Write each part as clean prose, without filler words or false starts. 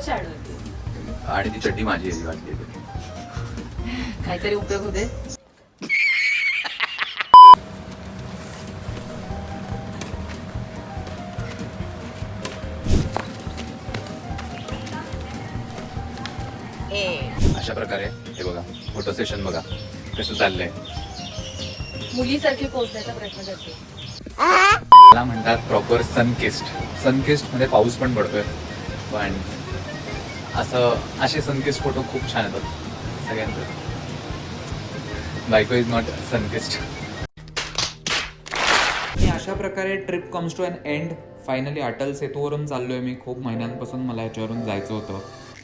खूपच छान होती. आणि ती चड्डी माझी आहे वाटली. काहीतरी उपयोग होते. अशा प्रकारे हे बघा, फोटो सेशन बघा कसं चाललंय. मुलीसारखी पोहोचण्याचा प्रयत्न करते. मला म्हणतात प्रॉपर सनकिस्ट. सनकिस्ट मध्ये पाऊस पण पडतोय, पण असे सनकिस्ट फोटो खूप छान येतात सगळ्यांचे. बायको इज नॉट सनकिस्ट. अशा प्रकारे trip comes to an end. Finally Atal सेतूवरून चाललोय मी. खूप महिन्यांपासून मला याच्यावरून जायचं होतं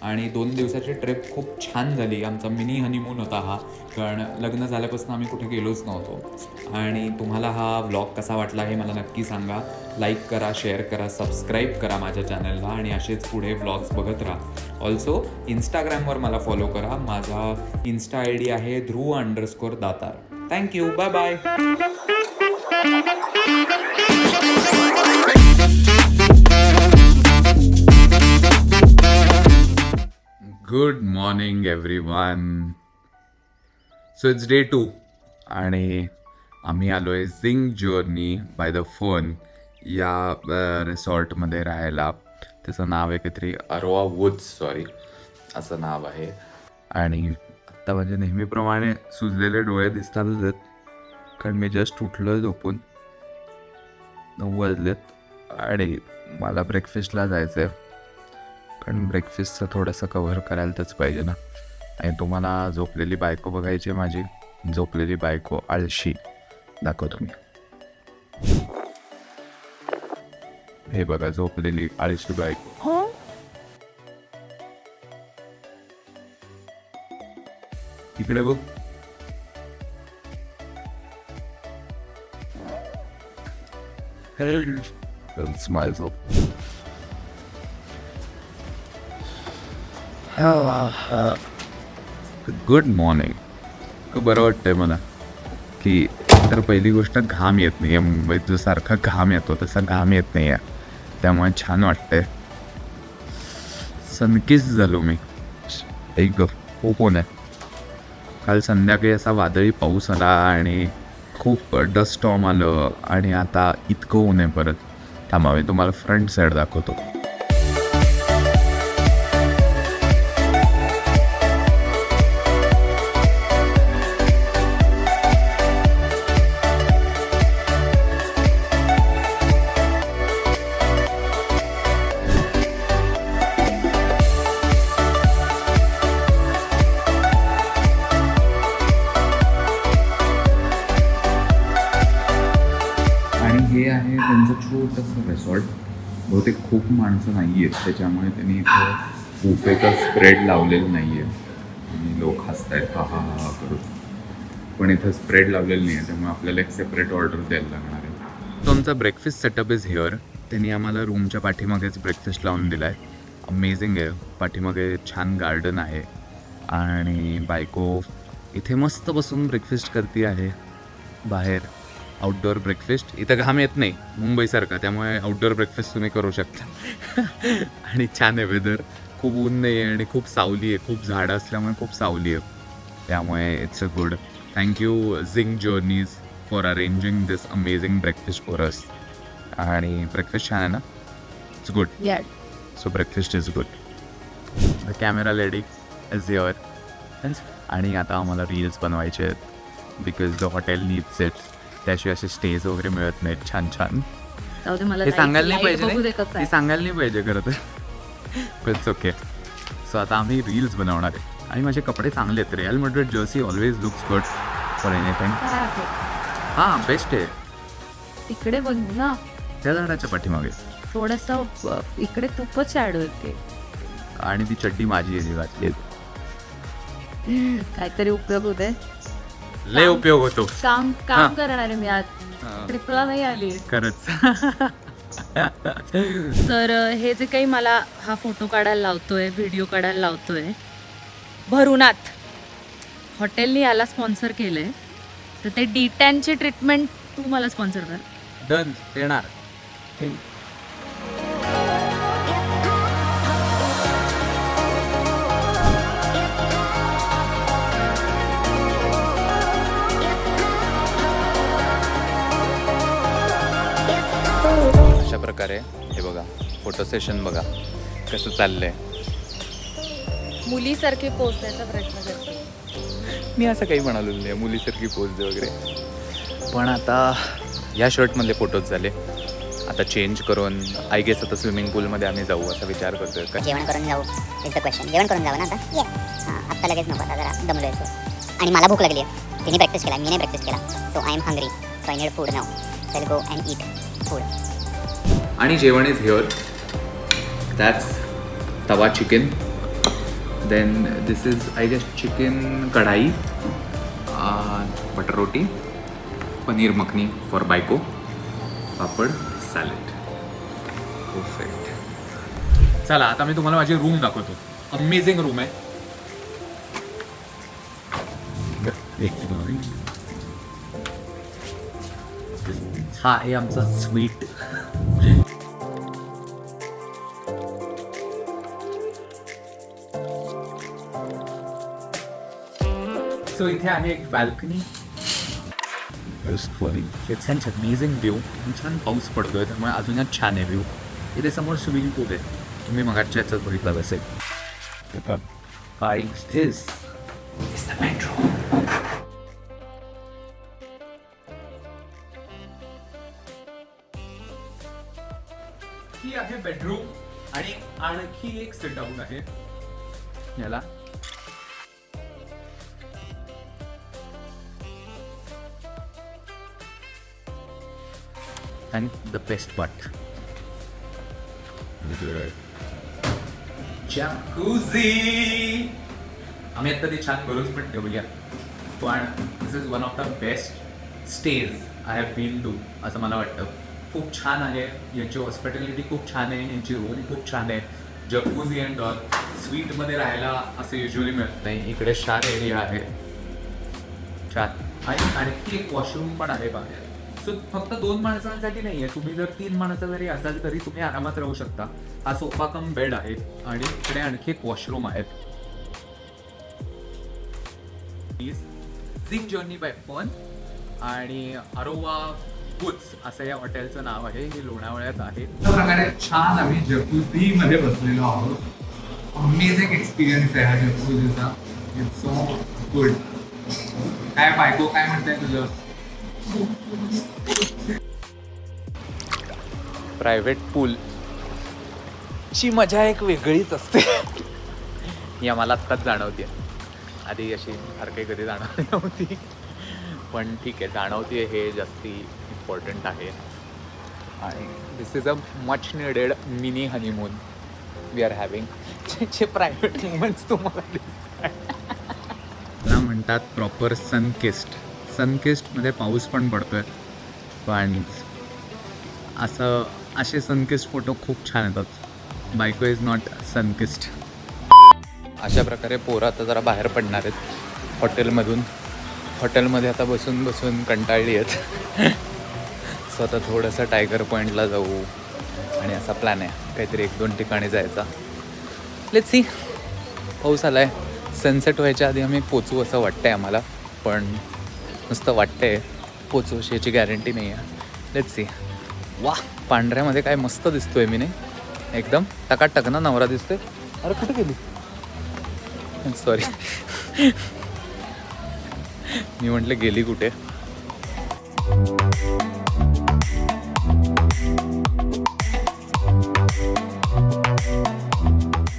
आणि 2 दिवसाची ट्रिप खूप छान झाली. आमचा मिनी हनीमून होता हा, कारण लग्न झाल्यापासून आम्ही कुठे गेलोच नव्हतो. आणि तुम्हाला हा व्लॉग कसा वाटला हे मला नक्की सांगा. लाईक करा, शेअर करा, सबस्क्राईब करा माझ्या चॅनलला आणि असेच पुढे व्लॉग्स बघत राहा. ऑल्सो इंस्टाग्रामवर मला फॉलो करा. माझा इन्स्टा ID आहे dhruv_datar. Thank you, bye bye. Good morning everyone. So it's day 2 आणि आम्ही आलो आहे झिंग जर्नी बाय द फन या रिसॉर्टमध्ये राहायला. त्याचं नाव आहे काहीतरी अरोवा वुड्स, सॉरी असं नाव आहे. आणि आत्ता म्हणजे नेहमीप्रमाणे सुजलेले डोळे दिसतातच आहेत, कारण मी जस्ट उठलो झोपून. 9 वाजलेत आणि मला ब्रेकफास्टला जायचं आहे, कारण ब्रेकफास्टचं थोडंसं कव्हर करायलाच पाहिजे ना. आणि तुम्हाला झोपलेली बायको बघायची आहे माझी. झोपलेली बायको आळशी. दाखवतो मी. हे बघा, झोपलेली आळशी बायको. इकडे बघ. स्माइल. Good morning. बरं वाटतंय मला की तर पहिली गोष्ट घाम येत नाही आहे. मुंबईत जो सारखा घाम येतो तसा घाम येत नाही आहे, त्यामुळे छान वाटतंय. सनकिस झालो मी. एक खूप ऊन आहे. काल संध्याकाळी असा वादळी पाऊस आला आणि खूप डस्ट स्टॉर्म आलं आणि आता इतकं ऊन आहे परत. थांबा मी तुम्हाला फ्रंट साईड दाखवतो. हे आहे त्यांचं छोटंसं रिसॉर्ट. बहुतेक खूप माणसं नाही आहेत, त्याच्यामुळे त्यांनी इथं बुफेचा स्प्रेड लावलेलं नाही आहे आणि लोक हसत आहेत हा हा हा करून. पण इथं स्प्रेड लावलेलं नाही आहे, त्यामुळे आपल्याला एक सेपरेट ऑर्डर द्यायला लागणार आहे. तो आमचा ब्रेकफास्ट सेटअप इज हिअर. त्यांनी आम्हाला रूमच्या पाठीमागेच ब्रेकफास्ट लावून दिला आहे. अमेझिंग आहे. पाठीमागे छान गार्डन आहे आणि बायको इथे मस्त बसून ब्रेकफास्ट करते आहे. बाहेर आउटडोअर ब्रेकफास्ट. इथं घाम येत नाही मुंबईसारखा, त्यामुळे आउटडोअर ब्रेकफास्ट तुम्ही करू शकता. आणि छान आहे वेदर. खूप ऊन नाही आहे आणि खूप सावली आहे. खूप झाडं असल्यामुळे खूप सावली आहे, त्यामुळे इट्स अ गुड. थँक्यू झिंग journeys for arranging this amazing breakfast for us. आणि ब्रेकफास्ट छान आहे ना. It's good. So breakfast is good. The camera lady is here. आणि आता आम्हाला रील्स बनवायचे आहेत because the hotel needs it. त्याशिवाय असे स्टेज वगैरे मिळत नाहीत छान छान. हे सांगायला नाही पाहिजे. हे सांगायला नाही पाहिजे खरं तर. It's okay. सो आता आम्ही रील्स बनवणार आहे आणि माझे कपडे चांगले आहेत. Real Madrid Jersey always looks good for anything. हां, बेस्ट आहे. तिकडे बघ ना, त्या झाडाच्या पाठीमागे थोडंसं इकडे खूपच छान होते. आणि ती चड्डी माझी आहे घातली. काहीतरी उपयोग होते. लय उपयोग होतो. काम करणार आहे मी आज. ट्रिपला नाही आली खरंच. तर हे जे काही मला हा फोटो काढायला लावतोय, व्हिडिओ काढायला लावतोय, भरूनाथ हॉटेलनी याला स्पॉन्सर केलंय. तर ते D10ची ट्रीटमेंट तू मला स्पॉन्सर कर. डन. येणार. प्रकारे हे बघा फोटो सेशन बघा कसं चाललंय. मुलीसारखे पोचण्याचा प्रयत्न करते. मी असं काही म्हणालो नाही मुलीसारखी पोज दे वगैरे. पण आता या शर्टमधले फोटोज झाले. आता चेंज करून आय गेस आता स्विमिंग पूलमध्ये आम्ही जाऊ असा विचार करतोय. जेवण करून जाऊ इज द क्वेश्चन. जेवण करून जाऊ ना आता. हां आत्ता लगेच नको, आता जरा दमलोय सो. आणि मला भूक लागली आहे. तिने प्रॅक्टिस केला, मी नाही प्रॅक्टिस केला. So I am hungry, so I need food now. So I go and eat food. आणि जेवण is here. That's tawa chicken. Then this is I guess chicken kadai, butter roti, paneer makhani for bayko, papad, salad. Perfect. चला आता मी तुम्हाला माझी room दाखवतो. Amazing room आहे. हा आहे आमचा स्वीट. सो इथे आहे एक balcony. It's an amazing view. छान पाऊस पडतोय त्यामुळे अजूनच छान आहे व्ह्यू. इथे समोर स्विमिंग पूल आहे. तुम्ही मगाच्या याच्यात बघितलं असेल. This is the metro. ही आहे बेडरूम आणि आणखी एक सिट डाऊन आहे याला. And the best part, jacuzzi. आम्ही आता ते छान बरोच पण ठेवूया. पण this is one of the best stage I have been to असं मला वाटतं. खूप छान आहे. यांची हॉस्पिटॅलिटी खूप छान आहे. यांची रूम खूप छान आहे. जकूझी अँड ऑल. स्वीटमध्ये राहायला असं युजली मिळत नाही. इकडे शार एरिया आहे छान. आणि आणखी एक वॉशरूम पण आहे बाहेर. सो फक्त 2 माणसांसाठी नाही आहे. तुम्ही जर 3 माणसं जरी असाल तरी तुम्ही आरामात राहू शकता. हा सोफा कम बेड आहे आणि इकडे आणखी एक वॉशरूम आहेत. झिंग जर्नी बाय फन आणि अरोवा वुड्स असं या हॉटेलचं नाव आहे. हे लोणावळ्यात आहे. त्या प्रकारे छान आम्ही जकूझी मध्ये बसलेलो आहोत. अमेझिंग एक्सपिरियन्स आहे हा जकूझीचा. It's so good. काय बायको काय म्हणताय तुझं? प्रायव्हेट पूल ची मजा एक वेगळीच असते. ही आम्हाला आत्ताच जाणवते. आधी अशी फार काही कधी जाणवली नव्हती. पण ठीक आहे, जाणवते हे जास्ती इम्पॉर्टंट आहे. आणि this is a much needed mini honeymoon we are having. जे प्रायव्हेट मुमेंट्स तुम्हाला दिसतात त्याला म्हणतात प्रॉपर सनकिस्ट. सनकिस्टमध्ये पाऊस पण पडतोय. पण असं असे सनकिस्ट फोटो खूप छान येतात. बायको इज नॉट सनकिस्ट. अशा प्रकारे पोरं आता जरा बाहेर पडणार आहेत हॉटेलमधून. हॉटेलमध्ये आता बसून बसून कंटाळली आहेत. सो आता थोडंसं टायगर पॉईंटला जाऊ आणि असा प्लॅन आहे काहीतरी 1-2 ठिकाणी जायचा. Let's see. पाऊस आला आहे. सनसेट व्हायच्या आधी आम्ही पोचू असं वाटतंय आम्हाला. पण नुसतं वाटतंय, पोचू अशी गॅरंटी नाही आहे. Let's see. वा, पांढऱ्यामध्ये काय मस्त दिसतोय मी. नाही एकदम टकाटक ना नवरा दिसतोय. अरे कुठे गेली? सॉरी मी म्हटलं गेली कुठे.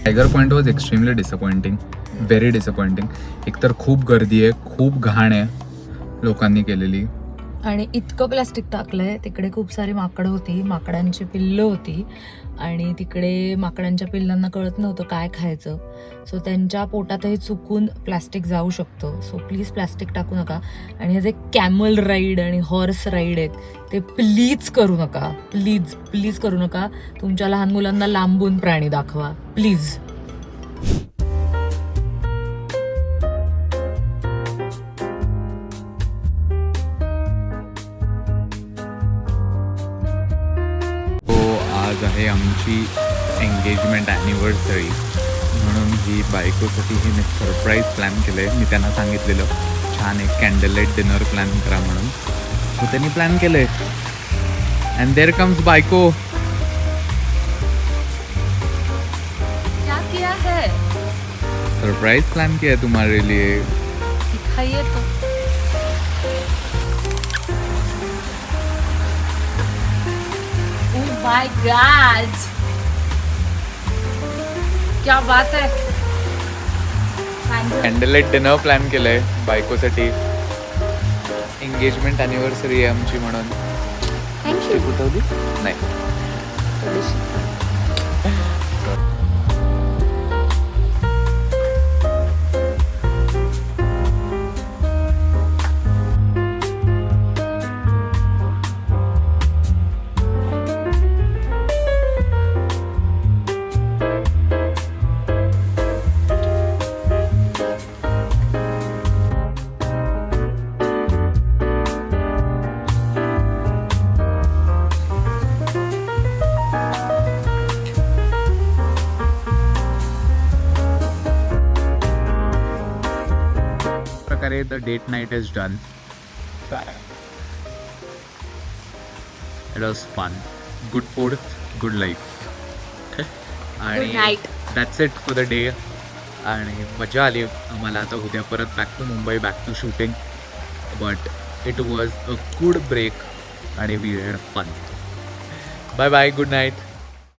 Tiger point was extremely disappointing. Very disappointing. एकतर खूप गर्दी आहे, खूप घाण आहे लोकांनी केलेली. आणि इतकं प्लास्टिक टाकलंय. तिकडे खूप सारी माकडं होती, माकडांची पिल्लं होती. आणि तिकडे माकडांच्या पिल्लांना कळत नव्हतं काय खायचं. सो त्यांच्या पोटातही चुकून प्लास्टिक जाऊ शकतं. सो प्लीज प्लास्टिक टाकू नका. आणि हे जे कॅमल राईड आणि हॉर्स राईड आहेत ते प्लीज करू नका. प्लीज प्लीज करू नका. तुमच्या लहान मुलांना लांबून प्राणी दाखवा प्लीज. आज आहे आमची एंगेजमेंट ॲनिव्हर्सरी. म्हणून ही बायकोसाठी ही मी सरप्राईज प्लॅन केलं आहे. मी त्यांना सांगितलेलं छान एक कॅन्डल लाईट डिनर प्लॅन करा म्हणून. सो त्यांनी प्लॅन केलं आहे. अँड देअर कम्स बायको. क्या है? सरप्राइज प्लान किया है तुम्हारे लिए. दिखाइए तो. Oh my God! क्या बात है. कॅन्डल लाईट डिनर प्लॅन केलंय बायकोसाठी. एंगेजमेंट अॅनिव्हर्सरी आहे आमची म्हणून. थँक्यू. कुठवली नाही. प्रकारे the date night is done. It was fun. Good food, good life. आणि Good night. That's it for the day. आणि मजा आली आम्हाला. आता उद्या परत back to Mumbai, back to shooting. But it was a good break आणि we had fun. Bye bye, good night.